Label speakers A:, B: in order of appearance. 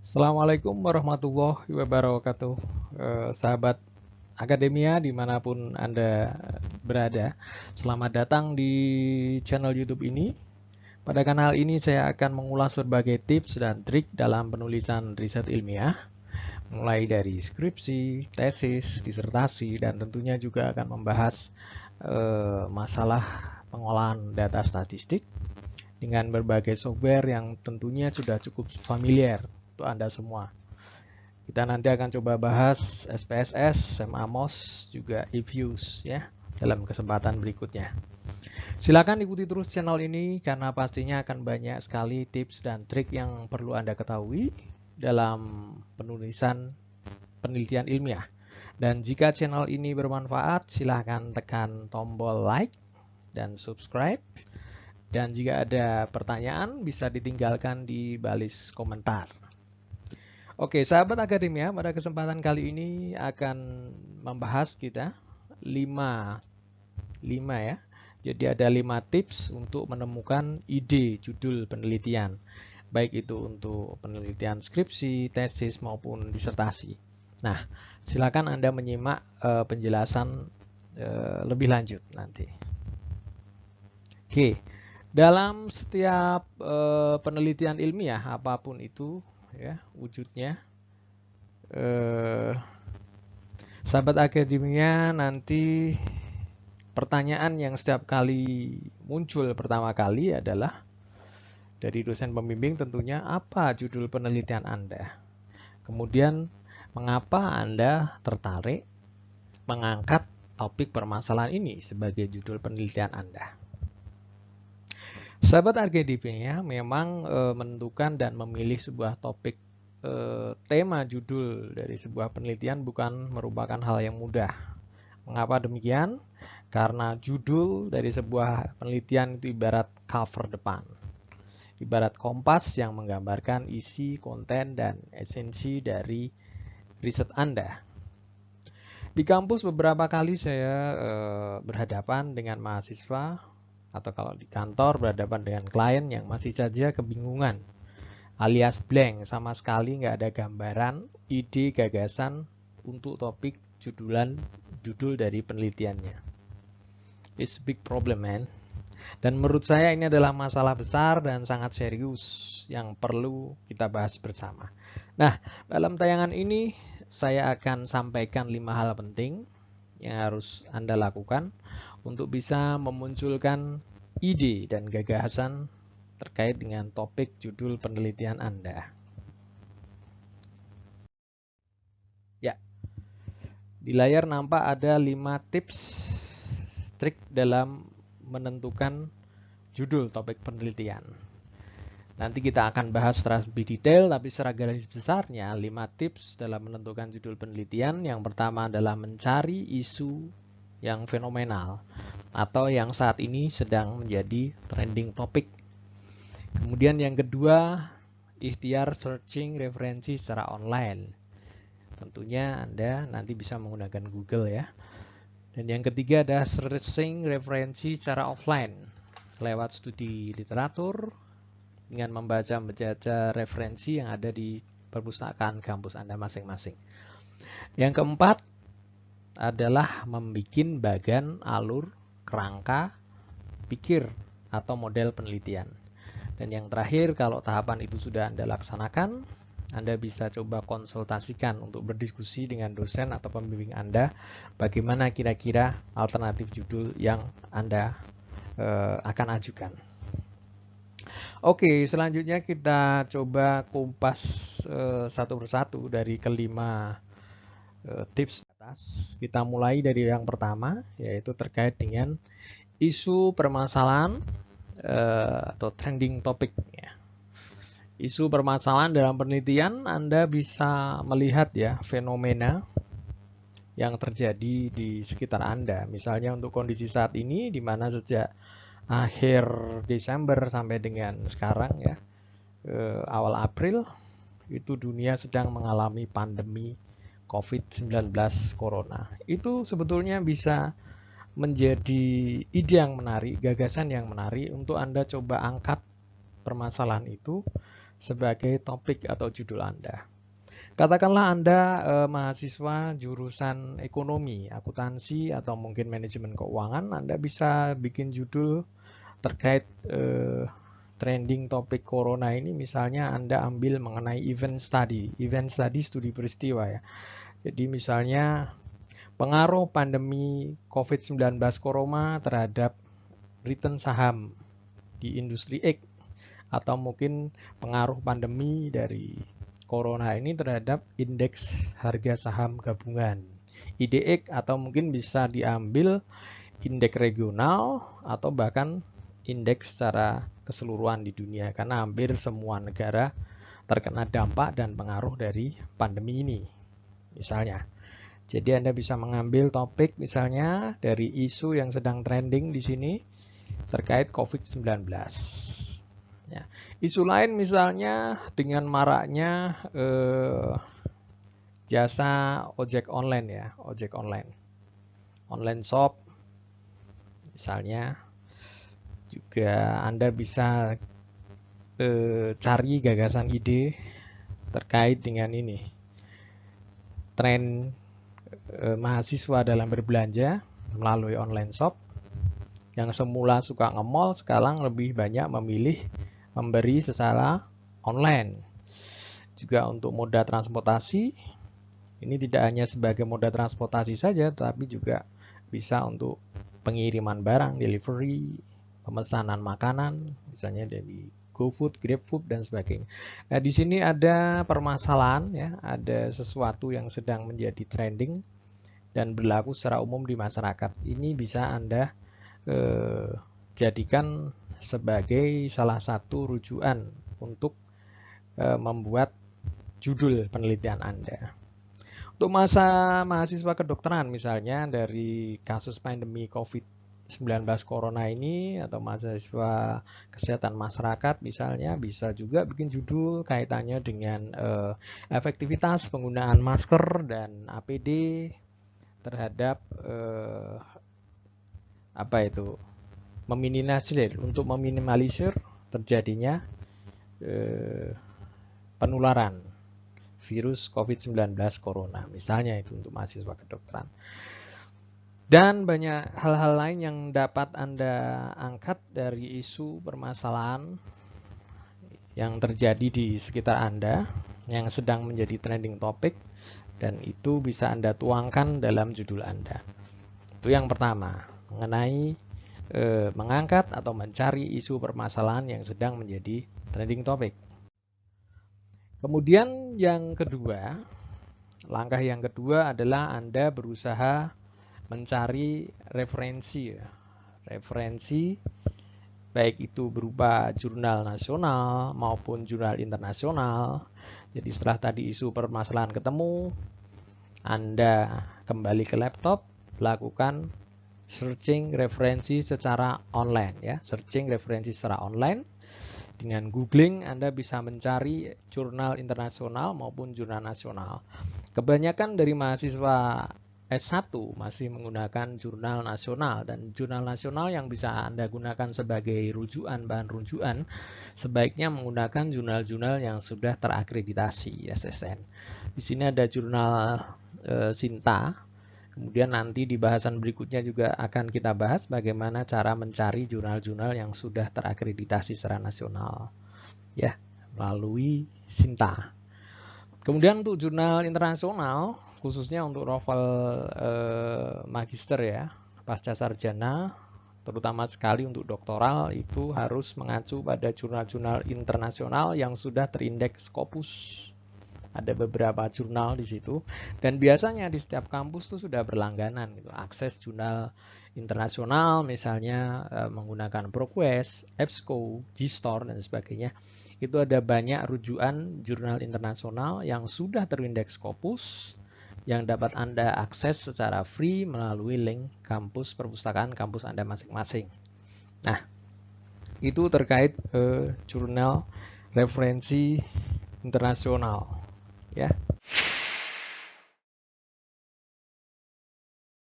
A: Assalamualaikum warahmatullahi wabarakatuh, sahabat akademia dimanapun Anda berada. Selamat datang di channel YouTube ini. Pada kanal ini saya akan mengulas berbagai tips dan trik dalam penulisan riset ilmiah, mulai dari skripsi, tesis, disertasi, dan tentunya juga akan membahas masalah pengolahan data statistik dengan berbagai software yang tentunya sudah cukup familiar untuk Anda semua. Kita nanti akan coba bahas SPSS, SEMAMOS, juga eViews ya dalam kesempatan berikutnya. Silakan ikuti terus channel ini karena pastinya akan banyak sekali tips dan trik yang perlu Anda ketahui dalam penulisan penelitian ilmiah. Dan jika channel ini bermanfaat, silahkan tekan tombol like dan subscribe. Dan jika ada pertanyaan, bisa ditinggalkan di balis komentar. Oke, sahabat akademia, pada kesempatan kali ini akan membahas kita 5 ya. Jadi ada 5 tips untuk menemukan ide judul penelitian, baik itu untuk penelitian skripsi, tesis maupun disertasi. Nah, silakan Anda menyimak penjelasan lebih lanjut nanti. Oke, dalam setiap penelitian ilmiah apapun itu ya wujudnya, sahabat akademia, nanti pertanyaan yang setiap kali muncul pertama kali adalah dari dosen pembimbing tentunya, apa judul penelitian Anda? Kemudian mengapa Anda tertarik mengangkat topik permasalahan ini sebagai judul penelitian Anda? Sahabat akademia memang menentukan dan memilih sebuah topik tema judul dari sebuah penelitian bukan merupakan hal yang mudah. Mengapa demikian? Karena judul dari sebuah penelitian itu ibarat cover depan, ibarat kompas yang menggambarkan isi, konten, dan esensi dari riset Anda. Di kampus beberapa kali saya berhadapan dengan mahasiswa, atau kalau di kantor berhadapan dengan klien yang masih saja kebingungan alias blank, sama sekali nggak ada gambaran, ide, gagasan untuk topik judul dari penelitiannya. It's a big problem, man. Dan menurut saya ini adalah masalah besar dan sangat serius yang perlu kita bahas bersama. Nah, dalam tayangan ini saya akan sampaikan 5 hal penting yang harus Anda lakukan untuk bisa memunculkan ide dan gagasan terkait dengan topik judul penelitian Anda. Ya, di layar nampak ada 5 tips trik dalam menentukan judul topik penelitian. Nanti kita akan bahas secara lebih detail, tapi secara garis besarnya 5 tips dalam menentukan judul penelitian. Yang pertama adalah mencari isu yang fenomenal atau yang saat ini sedang menjadi trending topic. Kemudian yang kedua, ikhtiar searching referensi secara online. Tentunya Anda nanti bisa menggunakan Google ya. Dan yang ketiga adalah searching referensi secara offline lewat studi literatur dengan membaca referensi yang ada di perpustakaan kampus Anda masing-masing. Yang keempat adalah membuat bagan alur kerangka pikir atau model penelitian. Dan yang terakhir, kalau tahapan itu sudah Anda laksanakan, Anda bisa coba konsultasikan untuk berdiskusi dengan dosen atau pembimbing Anda bagaimana kira-kira alternatif judul yang Anda akan ajukan. Oke, selanjutnya kita coba kumpas satu persatu dari kelima tips atas. Kita mulai dari yang pertama, yaitu terkait dengan isu permasalahan atau trending topic. Isu permasalahan dalam penelitian, Anda bisa melihat ya fenomena yang terjadi di sekitar Anda. Misalnya untuk kondisi saat ini, di mana sejak akhir Desember sampai dengan sekarang ya, awal April, itu dunia sedang mengalami pandemi COVID-19 Corona. Itu sebetulnya bisa menjadi ide yang menarik, gagasan yang menarik untuk Anda coba angkat permasalahan itu sebagai topik atau judul Anda. Katakanlah Anda mahasiswa jurusan ekonomi, akuntansi, atau mungkin manajemen keuangan, Anda bisa bikin judul terkait trending topik corona ini, misalnya Anda ambil mengenai event study studi peristiwa ya. Jadi misalnya pengaruh pandemi COVID-19 corona terhadap return saham di industri X, atau mungkin pengaruh pandemi dari corona ini terhadap indeks harga saham gabungan IDX, atau mungkin bisa diambil indeks regional atau bahkan indeks secara keseluruhan di dunia, karena hampir semua negara terkena dampak dan pengaruh dari pandemi ini misalnya. Jadi Anda bisa mengambil topik misalnya dari isu yang sedang trending di sini terkait COVID-19. Ya. Isu lain misalnya dengan maraknya jasa ojek online ya, ojek online shop misalnya. Juga Anda bisa cari gagasan ide terkait dengan ini, tren mahasiswa dalam berbelanja melalui online shop. Yang semula suka nge-mall sekarang lebih banyak memilih memberi secara online. Juga untuk moda transportasi, ini tidak hanya sebagai moda transportasi saja, tapi juga bisa untuk pengiriman barang, delivery, pemesanan makanan, misalnya dari GoFood, GrabFood, dan sebagainya. Nah, di sini ada permasalahan ya, ada sesuatu yang sedang menjadi trending dan berlaku secara umum di masyarakat. Ini bisa Anda jadikan sebagai salah satu rujukan untuk membuat judul penelitian Anda. Untuk masa mahasiswa kedokteran misalnya dari kasus pandemi COVID-19 corona ini, atau mahasiswa kesehatan masyarakat misalnya, bisa juga bikin judul kaitannya dengan efektivitas penggunaan masker dan APD terhadap meminimalisir terjadinya penularan virus COVID-19 corona, misalnya itu untuk mahasiswa kedokteran. Dan banyak hal-hal lain yang dapat Anda angkat dari isu permasalahan yang terjadi di sekitar Anda yang sedang menjadi trending topic, dan itu bisa Anda tuangkan dalam judul Anda. Itu yang pertama, mengenai mengangkat atau mencari isu permasalahan yang sedang menjadi trending topic. Kemudian langkah yang kedua adalah Anda berusaha mencari referensi baik itu berupa jurnal nasional maupun jurnal internasional. Jadi setelah tadi isu permasalahan ketemu, Anda kembali ke laptop, lakukan searching referensi secara online ya, searching referensi secara online. Dengan googling Anda bisa mencari jurnal internasional maupun jurnal nasional. Kebanyakan dari mahasiswa S1 masih menggunakan jurnal nasional, dan jurnal nasional yang bisa Anda gunakan sebagai bahan rujukan sebaiknya menggunakan jurnal-jurnal yang sudah terakreditasi SSN. Di sini ada jurnal Sinta. Kemudian nanti di bahasan berikutnya juga akan kita bahas bagaimana cara mencari jurnal-jurnal yang sudah terakreditasi secara nasional ya, melalui Sinta. Kemudian untuk jurnal internasional, khususnya untuk novel magister ya, pasca sarjana, terutama sekali untuk doktoral, itu harus mengacu pada jurnal-jurnal internasional yang sudah terindeks Scopus. Ada beberapa jurnal di situ, dan biasanya di setiap kampus itu sudah berlangganan gitu, akses jurnal internasional misalnya menggunakan ProQuest, EBSCO, GSTOR dan sebagainya. Itu ada banyak rujukan jurnal internasional yang sudah terindeks Scopus yang dapat Anda akses secara free melalui link kampus perpustakaan kampus Anda masing-masing. Nah, itu terkait jurnal referensi internasional ya.